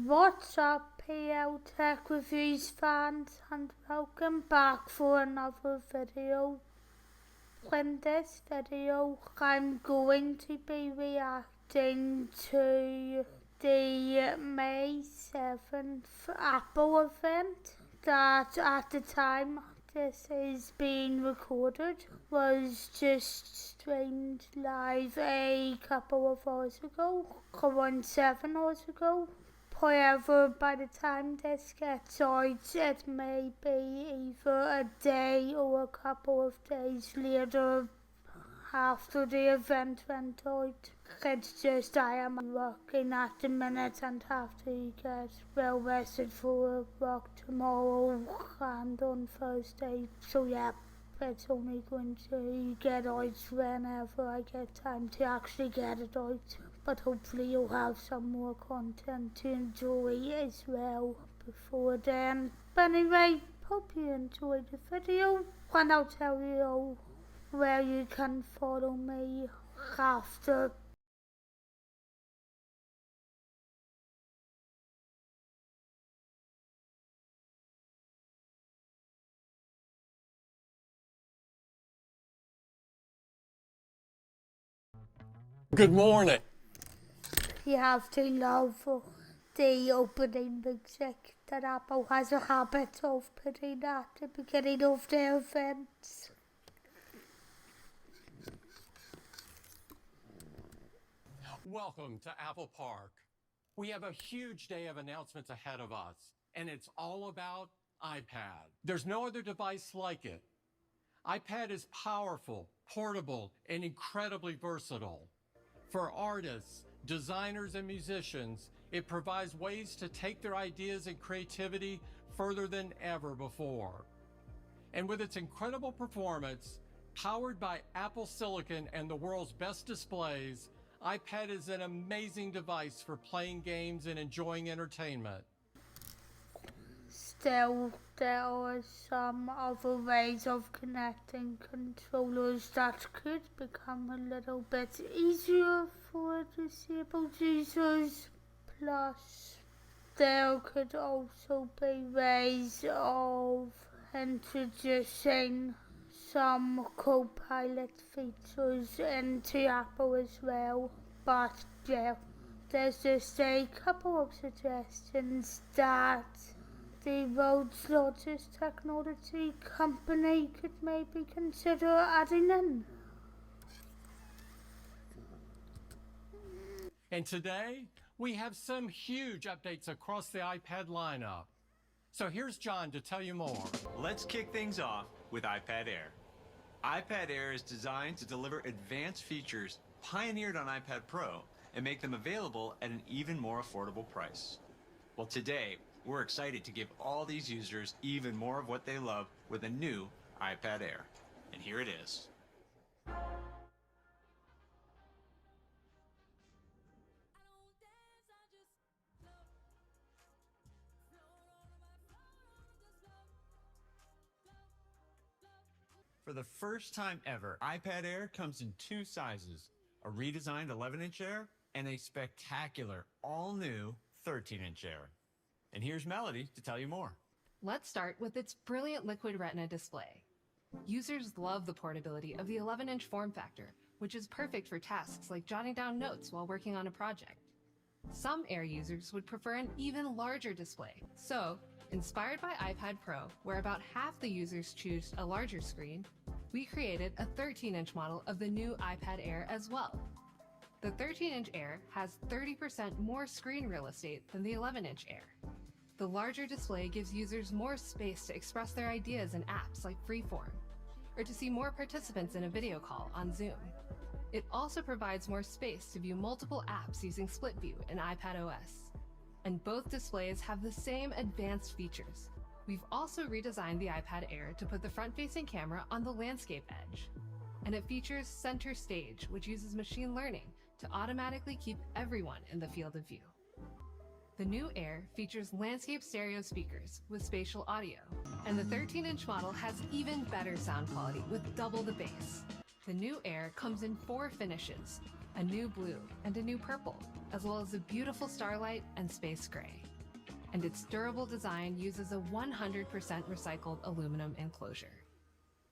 What's up, PL Tech Reviews fans, and welcome back for another video. In this video, I'm going to be reacting to the May 7th Apple event that at the time this is being recorded was just streamed live a couple of hours ago, around 7 hours ago. However, by the time this gets out, it may be either a day or a couple of days later after the event went out. It's just I am working at the minute and have to get well rested for work tomorrow and on Thursday. So yeah, it's only going to get out whenever I get time to actually get it out. But hopefully you'll have some more content to enjoy as well before then. But anyway, hope you enjoyed the video, and I'll tell you all where you can follow me after. Good morning. You have to love the opening music that Apple has a habit of putting at the beginning of their events. Welcome to Apple Park. We have a huge day of announcements ahead of us, and it's all about iPad. There's no other device like it. iPad is powerful, portable, and incredibly versatile. For artists, designers, and musicians, it provides ways to take their ideas and creativity further than ever before. And with its incredible performance, powered by Apple Silicon and the world's best displays, iPad is an amazing device for playing games and enjoying entertainment. Still, there are some other ways of connecting controllers that could become a little bit easier for disabled users. Plus, there could also be ways of introducing some co-pilot features into Apple as well. But yeah, there's just a couple of suggestions that the world's largest technology company could maybe consider adding in. And today, we have some huge updates across the iPad lineup. So here's John to tell you more. Let's kick things off with iPad Air. iPad Air is designed to deliver advanced features pioneered on iPad Pro and make them available at an even more affordable price. Well, today, we're excited to give all these users even more of what they love with a new iPad Air. And here it is. For the first time ever, iPad Air comes in two sizes, a redesigned 11-inch Air and a spectacular, all-new 13-inch Air. And here's Melody to tell you more. Let's start with its brilliant liquid retina display. Users love the portability of the 11-inch form factor, which is perfect for tasks like jotting down notes while working on a project. Some Air users would prefer an even larger display. So, inspired by iPad Pro, where about half the users choose a larger screen, we created a 13-inch model of the new iPad Air as well. The 13-inch Air has 30% more screen real estate than the 11-inch Air. The larger display gives users more space to express their ideas in apps like Freeform, or to see more participants in a video call on Zoom. It also provides more space to view multiple apps using Split View in iPad OS. And both displays have the same advanced features. We've also redesigned the iPad Air to put the front-facing camera on the landscape edge. And it features Center Stage, which uses machine learning to automatically keep everyone in the field of view. The new Air features landscape stereo speakers with spatial audio, and the 13-inch model has even better sound quality with double the bass. The new Air comes in 4 finishes: a new blue, and a new purple, as well as a beautiful starlight and space gray. And its durable design uses a 100% recycled aluminum enclosure.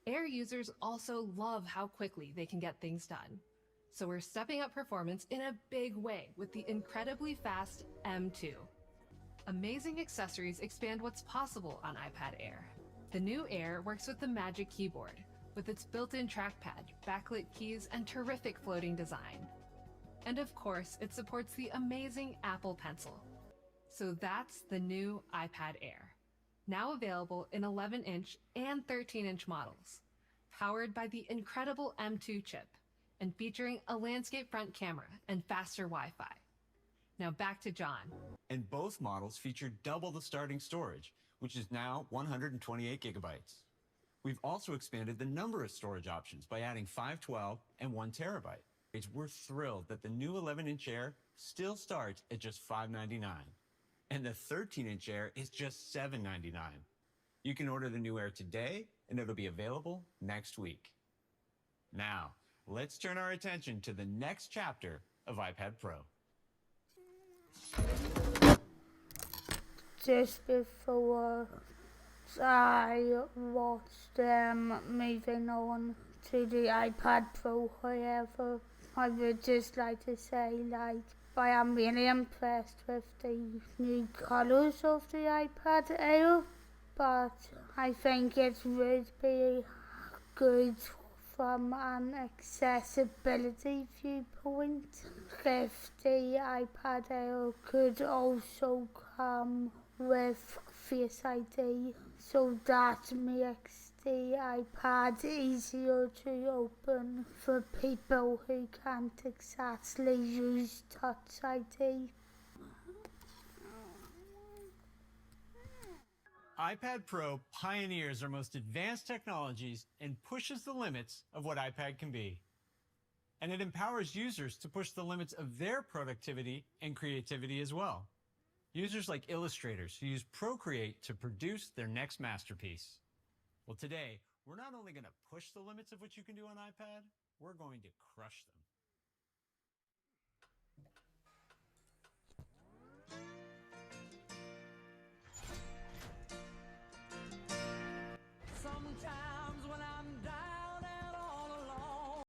Air users also love how quickly they can get things done. So we're stepping up performance in a big way with the incredibly fast M2. Amazing accessories expand what's possible on iPad Air. The new Air works with the Magic Keyboard, with its built-in trackpad, backlit keys, and terrific floating design. And of course, it supports the amazing Apple Pencil. So that's the new iPad Air, now available in 11-inch and 13-inch models, powered by the incredible M2 chip, and featuring a landscape front camera and faster Wi-Fi. Now back to John. And both models feature double the starting storage, which is now 128 gigabytes. We've also expanded the number of storage options by adding 512 and 1 terabyte. We're thrilled that the new 11-inch Air still starts at just $599, and the 13-inch Air is just $799. You can order the new Air today, and it'll be available next week. Now, let's turn our attention to the next chapter of iPad Pro. Just before I watched moving on to the iPad Pro, however, I would just like to say, I am really impressed with the new colours of the iPad Air, but I think it would be good from an accessibility viewpoint if the iPad Air could also come with Face ID, so that makes the iPad easier to open for people who can't exactly use Touch ID. iPad Pro pioneers our most advanced technologies and pushes the limits of what iPad can be. And it empowers users to push the limits of their productivity and creativity as well. Users like illustrators who use Procreate to produce their next masterpiece. Well, today, we're not only going to push the limits of what you can do on iPad, we're going to crush them. Sometimes when I'm down and all alone.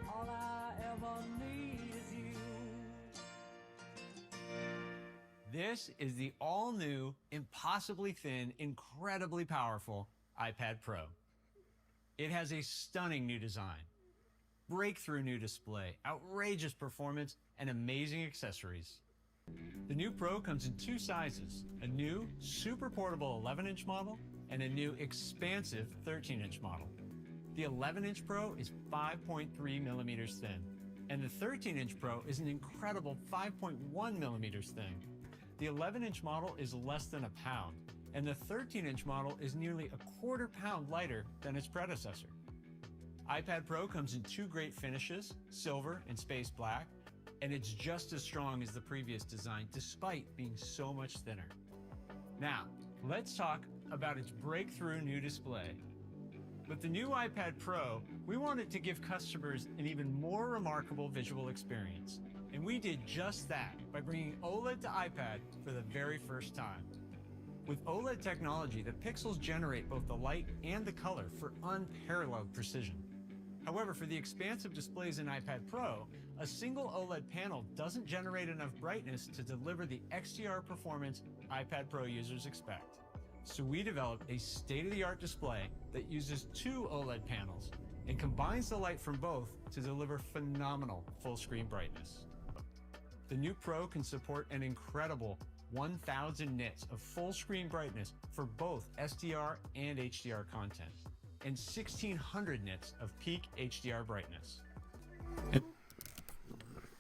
All I ever need is you. This is the all-new, impossibly thin, incredibly powerful iPad Pro. It has a stunning new design, breakthrough new display, outrageous performance, and amazing accessories. The new Pro comes in two sizes, a new, super portable 11-inch model and a new, expansive 13-inch model. The 11-inch Pro is 5.3 millimeters thin, and the 13-inch Pro is an incredible 5.1 millimeters thin. The 11-inch model is less than a pound, and the 13-inch model is nearly a quarter pound lighter than its predecessor. iPad Pro comes in two great finishes, silver and space black, and it's just as strong as the previous design despite being so much thinner. Now, let's talk about its breakthrough new display. With the new iPad Pro, we wanted to give customers an even more remarkable visual experience. And we did just that by bringing OLED to iPad for the very first time. With OLED technology, the pixels generate both the light and the color for unparalleled precision. However, for the expansive displays in iPad Pro, a single OLED panel doesn't generate enough brightness to deliver the XDR performance iPad Pro users expect. So we developed a state-of-the-art display that uses two OLED panels and combines the light from both to deliver phenomenal full-screen brightness. The new Pro can support an incredible 1,000 nits of full screen brightness for both SDR and HDR content, and 1,600 nits of peak HDR brightness.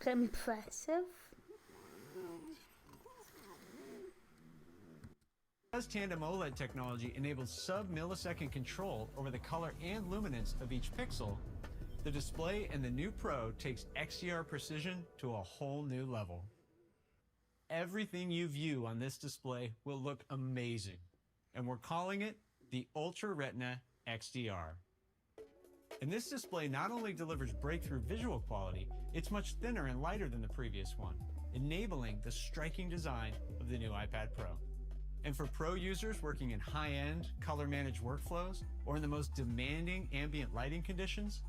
Impressive. Because tandem OLED technology enables sub-millisecond control over the color and luminance of each pixel, the display in the new Pro takes XDR precision to a whole new level. Everything you view on this display will look amazing, and we're calling it the Ultra Retina XDR. And this display not only delivers breakthrough visual quality, it's much thinner and lighter than the previous one, enabling the striking design of the new iPad Pro. And for Pro users working in high-end, color-managed workflows or in the most demanding ambient lighting conditions,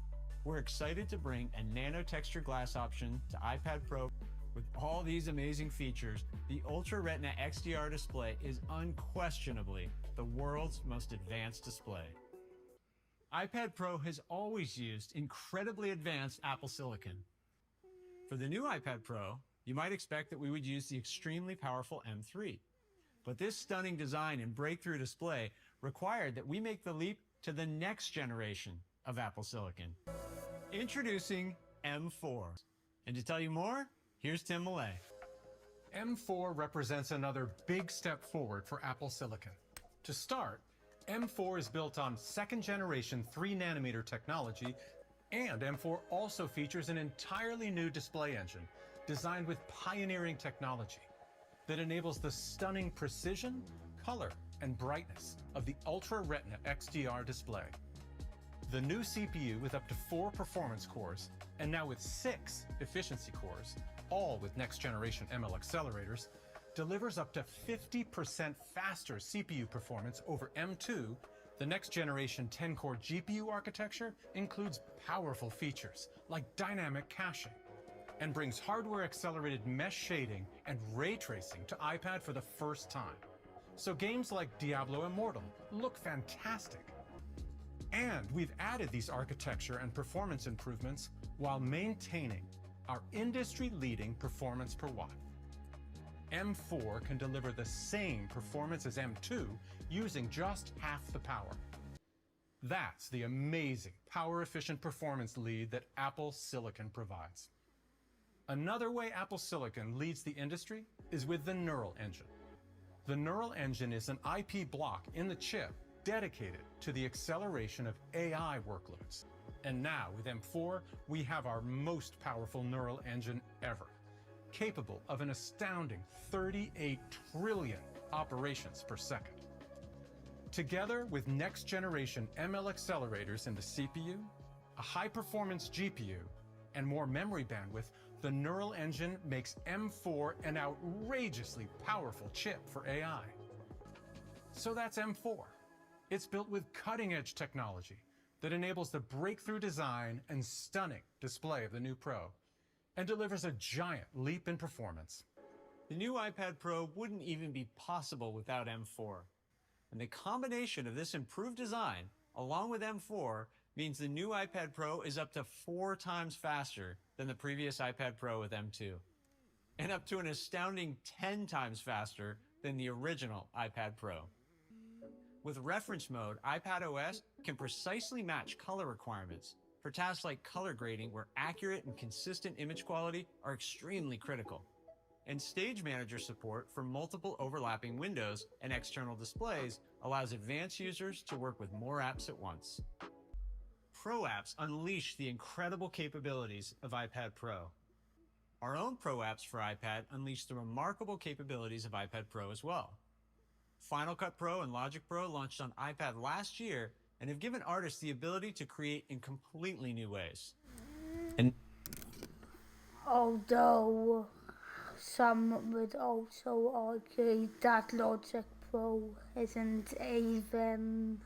we're excited to bring a nano-texture glass option to iPad Pro. With all these amazing features, the Ultra Retina XDR display is unquestionably the world's most advanced display. iPad Pro has always used incredibly advanced Apple Silicon. For the new iPad Pro, you might expect that we would use the extremely powerful M3. But this stunning design and breakthrough display required that we make the leap to the next generation of Apple Silicon. Introducing M4. And to tell you more, here's Tim Millay. M4 represents another big step forward for Apple Silicon. To start, M4 is built on second generation 3nm technology, and M4 also features an entirely new display engine designed with pioneering technology that enables the stunning precision, color, and brightness of the Ultra Retina XDR display. The new CPU with up to 4 performance cores, and now with 6 efficiency cores, all with next generation ML accelerators, delivers up to 50% faster CPU performance over M2. The next generation 10-core GPU architecture includes powerful features like dynamic caching, and brings hardware-accelerated mesh shading and ray tracing to iPad for the first time. So games like Diablo Immortal look fantastic. And we've added these architecture and performance improvements while maintaining our industry-leading performance per watt. M4 can deliver the same performance as M2 using just half the power. That's the amazing power-efficient performance lead that Apple Silicon provides. Another way Apple Silicon leads the industry is with the Neural Engine. The Neural Engine is an IP block in the chip dedicated to the acceleration of AI workloads. And now with M4, we have our most powerful Neural Engine ever, capable of an astounding 38 trillion operations per second. Together with next generation ML accelerators in the CPU, a high-performance GPU, and more memory bandwidth, the Neural Engine makes M4 an outrageously powerful chip for AI. So that's M4. It's built with cutting-edge technology that enables the breakthrough design and stunning display of the new Pro, and delivers a giant leap in performance. The new iPad Pro wouldn't even be possible without M4. And the combination of this improved design, along with M4, means the new iPad Pro is up to 4 times faster than the previous iPad Pro with M2, and up to an astounding 10 times faster than the original iPad Pro. With reference mode, iPadOS can precisely match color requirements for tasks like color grading, where accurate and consistent image quality are extremely critical. And Stage Manager support for multiple overlapping windows and external displays allows advanced users to work with more apps at once. Pro apps unleash the incredible capabilities of iPad Pro. Our own Pro apps for iPad unleash the remarkable capabilities of iPad Pro as well. Final Cut Pro and Logic Pro launched on iPad last year and have given artists the ability to create in completely new ways. And Although some would also argue that Logic Pro isn't even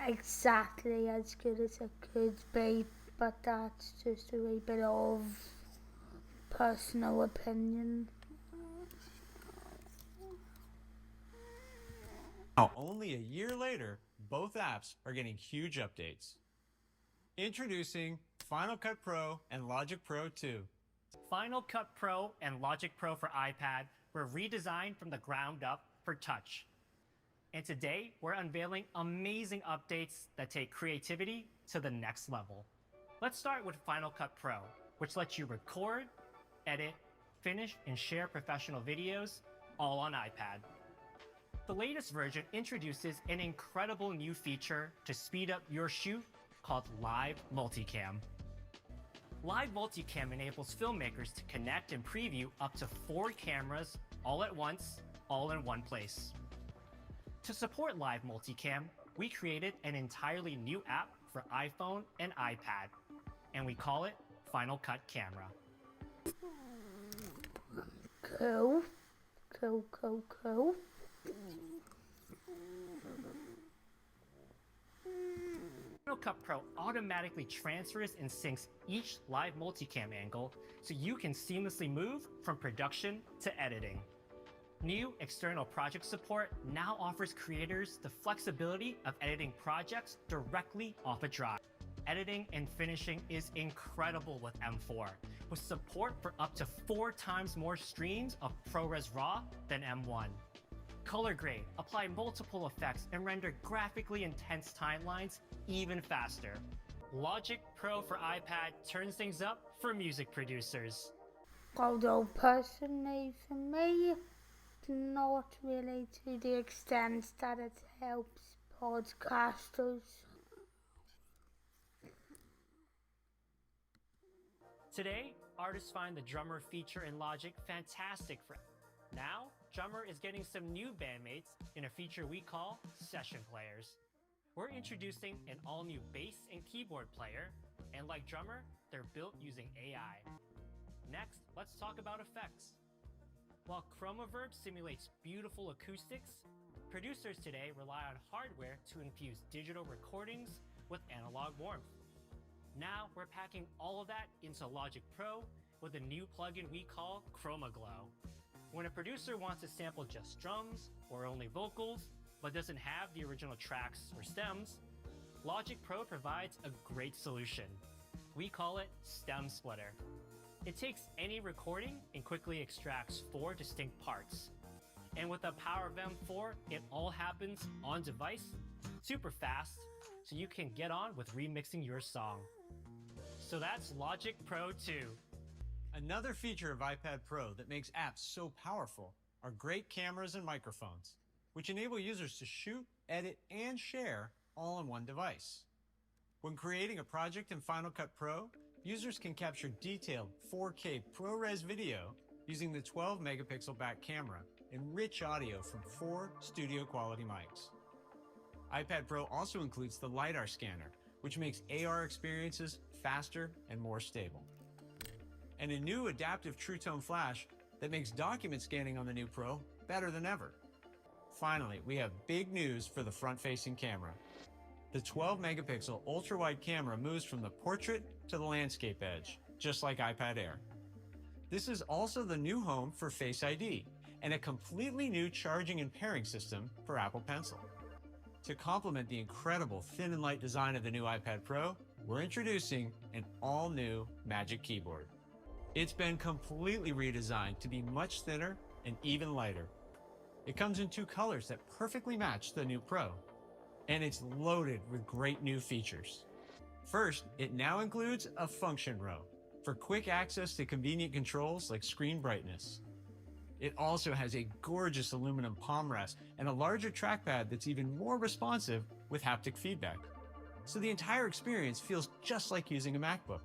exactly as good as it could be, but that's just a wee bit of personal opinion. now, only a year later, both apps are getting huge updates. Introducing Final Cut Pro and Logic Pro 2. Final Cut Pro and Logic Pro for iPad were redesigned from the ground up for touch. And today, we're unveiling amazing updates that take creativity to the next level. Let's start with Final Cut Pro, which lets you record, edit, finish, and share professional videos all on iPad. The latest version introduces an incredible new feature to speed up your shoot called Live Multicam. Live Multicam enables filmmakers to connect and preview up to 4 cameras all at once, all in one place. To support Live Multicam, we created an entirely new app for iPhone and iPad, and we call it Final Cut Camera. Cool. Final Cut Pro automatically transfers and syncs each live multicam angle so you can seamlessly move from production to editing. New external project support now offers creators the flexibility of editing projects directly off a drive. Editing and finishing is incredible with M4, with support for up to 4 times more streams of ProRes RAW than M1. Color grade, apply multiple effects, and render graphically intense timelines even faster. Logic Pro for iPad turns things up for music producers. Although personally for me, not really to the extent that it helps podcasters. Today, artists find the drummer feature in Logic fantastic for. Now, Drummer is getting some new bandmates in a feature we call Session Players. We're introducing an all-new bass and keyboard player, and like Drummer, they're built using AI. Next, let's talk about effects. While ChromaVerb simulates beautiful acoustics, producers today rely on hardware to infuse digital recordings with analog warmth. Now, we're packing all of that into Logic Pro with a new plugin we call ChromaGlow. When a producer wants to sample just drums or only vocals, but doesn't have the original tracks or stems, Logic Pro provides a great solution. We call it Stem Splitter. It takes any recording and quickly extracts 4 distinct parts. And with the power of M4, it all happens on device, super fast, so you can get on with remixing your song. So that's Logic Pro 2. Another feature of iPad Pro that makes apps so powerful are great cameras and microphones, which enable users to shoot, edit, and share all on one device. When creating a project in Final Cut Pro, users can capture detailed 4K ProRes video using the 12 megapixel back camera and rich audio from 4 studio quality mics. iPad Pro also includes the LiDAR scanner, which makes AR experiences faster and more stable. And a new adaptive True Tone flash that makes document scanning on the new Pro better than ever. Finally, we have big news for the front-facing camera. The 12 megapixel ultra-wide camera moves from the portrait to the landscape edge, just like iPad Air. This is also the new home for Face ID and a completely new charging and pairing system for Apple Pencil. To complement the incredible thin and light design of the new iPad Pro, we're introducing an all-new Magic Keyboard. It's been completely redesigned to be much thinner and even lighter. It comes in 2 colors that perfectly match the new Pro, and it's loaded with great new features. First, it now includes a function row for quick access to convenient controls like screen brightness. It also has a gorgeous aluminum palm rest and a larger trackpad that's even more responsive with haptic feedback. So the entire experience feels just like using a MacBook.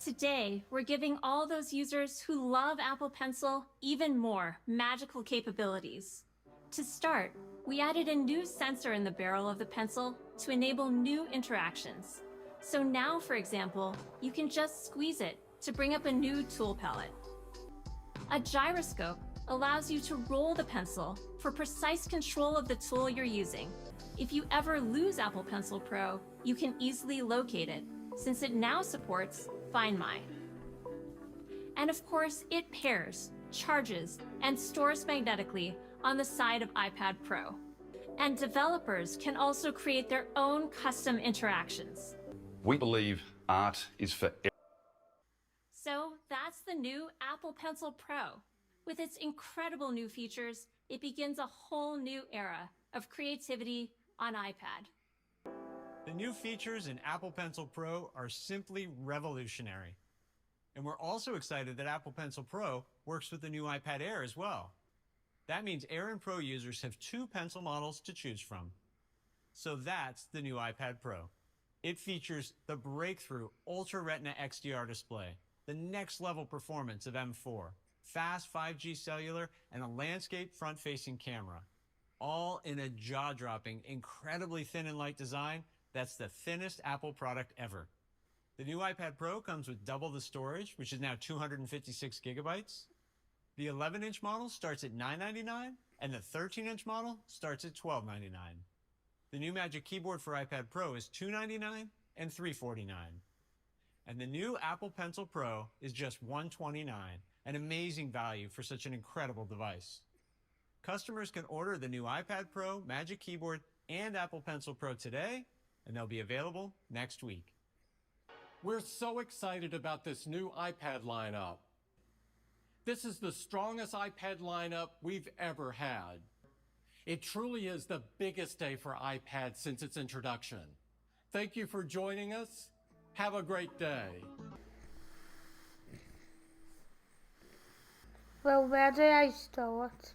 Today, we're giving all those users who love Apple Pencil even more magical capabilities. To start, we added a new sensor in the barrel of the pencil to enable new interactions. So now, for example, you can just squeeze it to bring up a new tool palette. A gyroscope allows you to roll the pencil for precise control of the tool you're using. If you ever lose Apple Pencil Pro, you can easily locate it, since it now supports Find My. And of course, it pairs, charges, and stores magnetically on the side of iPad Pro. And developers can also create their own custom interactions. We believe art is for everyone. So that's the new Apple Pencil Pro, With its incredible new features, it begins a whole new era of creativity on iPad. The new features in Apple Pencil Pro are simply revolutionary. And we're also excited that Apple Pencil Pro works with the new iPad Air as well. That means Air and Pro users have two pencil models to choose from. So that's the new iPad Pro. It features the breakthrough Ultra Retina XDR display, the next level performance of M4, fast 5G cellular, and a landscape front-facing camera. All in a jaw-dropping, incredibly thin and light design that's the thinnest Apple product ever. The new iPad Pro comes with double the storage, which is now 256 gigabytes. The 11-inch model starts at $999, and the 13-inch model starts at $1299. The new Magic Keyboard for iPad Pro is $299 and $349. And the new Apple Pencil Pro is just $129, an amazing value for such an incredible device. Customers can order the new iPad Pro, Magic Keyboard, and Apple Pencil Pro today, and they'll be available next week. We're so excited about this new iPad lineup. This is the strongest iPad lineup we've ever had. It truly is the biggest day for iPad since its introduction. Thank you for joining us. Have a great day. Well, where do I start?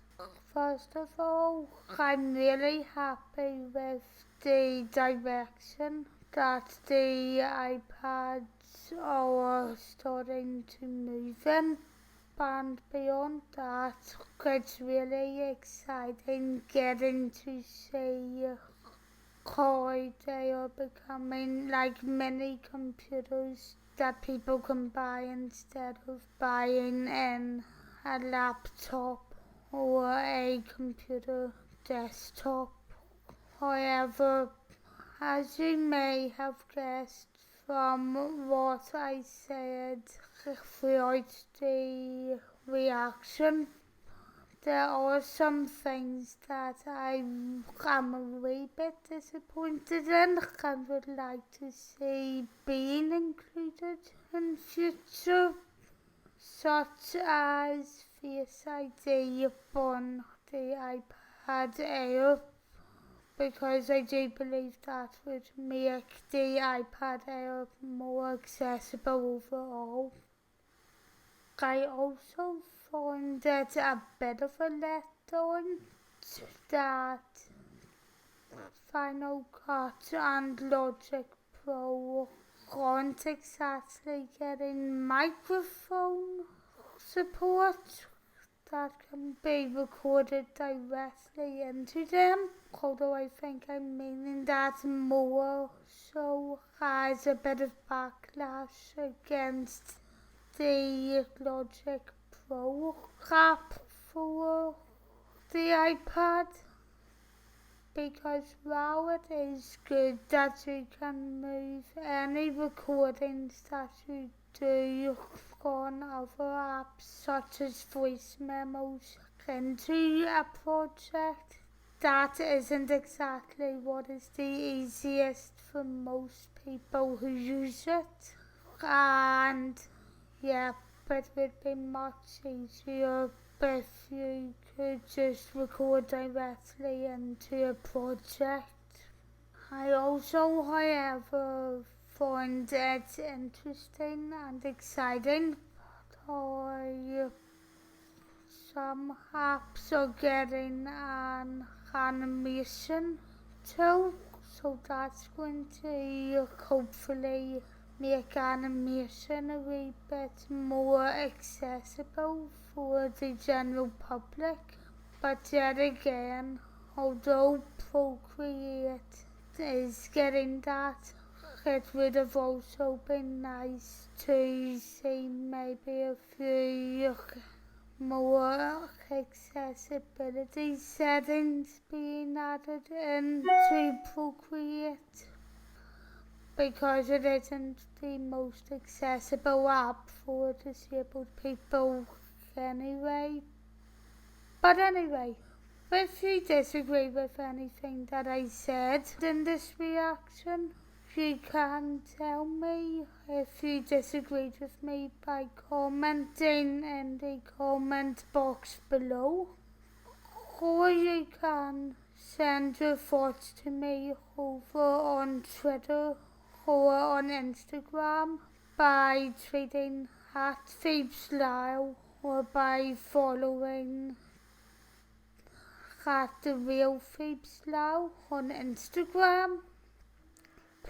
First of all, I'm really happy with the direction that the iPads are starting to move in. And beyond that, it's really exciting getting to see how they are becoming like mini computers that people can buy instead of buying a laptop or a computer desktop. However, as you may have guessed from what I said throughout the reaction, there are some things that I am a wee bit disappointed in and would like to see being included in future, such as Face ID on the iPad Air, because I do believe that would make the iPad Air more accessible overall. I also found it a bit of a letdown that Final Cut and Logic Pro aren't exactly getting microphone support that can be recorded directly into them, although I think I'm meaning that more so as a bit of backlash against the Logic Pro app for the iPad, because while it is good that you can move any recordings that you do on other apps such as voice memos into a project, that isn't exactly what is the easiest for most people who use it. And yeah, it would be much easier if you could just record directly into a project. I also, however, find it interesting and exciting how some apps are getting an animation tool, so that's going to hopefully make animation a wee bit more accessible for the general public. But yet again, although Procreate is getting that, it would have also been nice to see maybe a few more accessibility settings being added into Procreate, because it isn't the most accessible app for disabled people anyway. But anyway, if you disagree with anything that I said in this reaction, You can tell me if you disagreed with me by commenting in the comment box below, or you can send your thoughts to me over on Twitter or on Instagram by tweeting at @PhoebeSlyle or by following at the real @PhoebeSlyle on Instagram.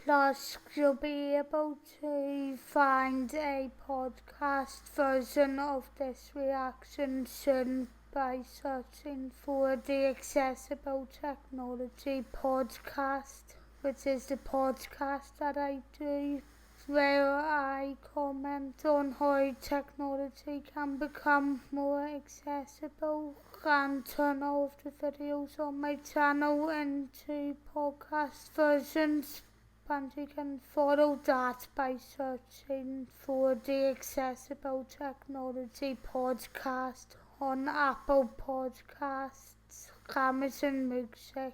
Plus, you'll be able to find a podcast version of this reaction soon by searching for the Accessible Technology Podcast, which is the podcast that I do, where I comment on how technology can become more accessible and turn all of the videos on my channel into podcast versions. And you can follow that by searching for the Accessible Technology Podcast on Apple Podcasts, Amazon Music,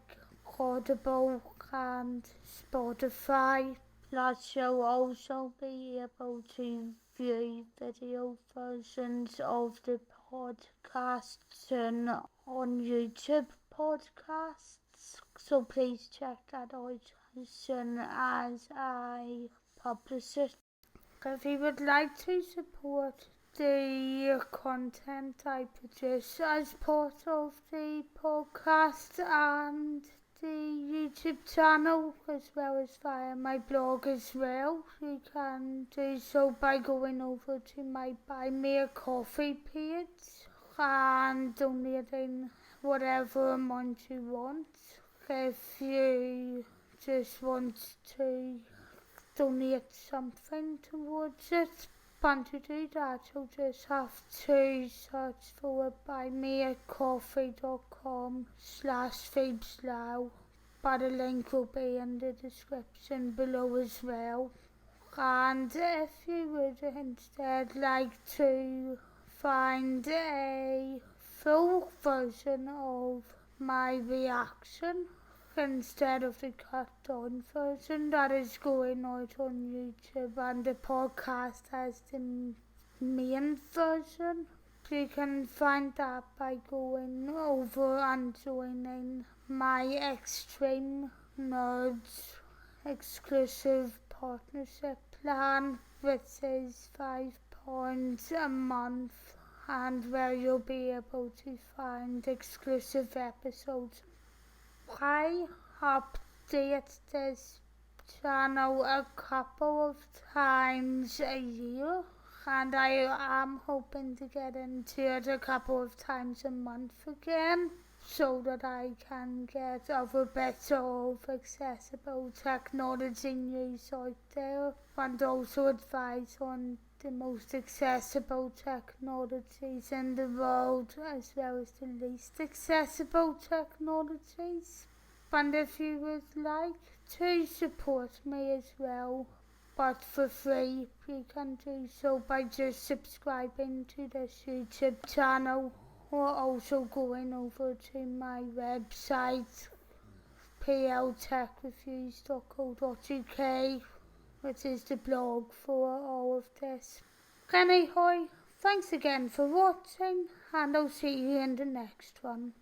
Audible and Spotify. Plus, you'll also be able to view video versions of the podcasts on YouTube podcasts. So please check that out as soon as I publish it. If you would like to support the content I produce as part of the podcast and the YouTube channel, as well as via my blog as well, you can do so by going over to my Buy Me a Coffee page and donating whatever amount you want. If you just want to donate something towards it, and to do that you'll just have to search for buymeacoffee.com/PhoebeSlyle, but the link will be in the description below as well. And if you would instead like to find a full version of my reaction instead of the cut down version that is going out on YouTube, and the podcast as the main version, you can find that by going over and joining my Extreme Nerds exclusive partnership plan, which is £5 a month, and where you'll be able to find exclusive episodes. I update this channel a couple of times a year, and I am hoping to get into it a couple of times a month again, so that I can get other bits of accessible technology news out there, and also advise on the most accessible technologies in the world, as well as the least accessible technologies. And if you would like to support me as well, but for free, you can do so by just subscribing to this YouTube channel, or also going over to my website, pltechreviews.co.uk, which is the blog for all of this. Anyhow, thanks again for watching, and I'll see you in the next one.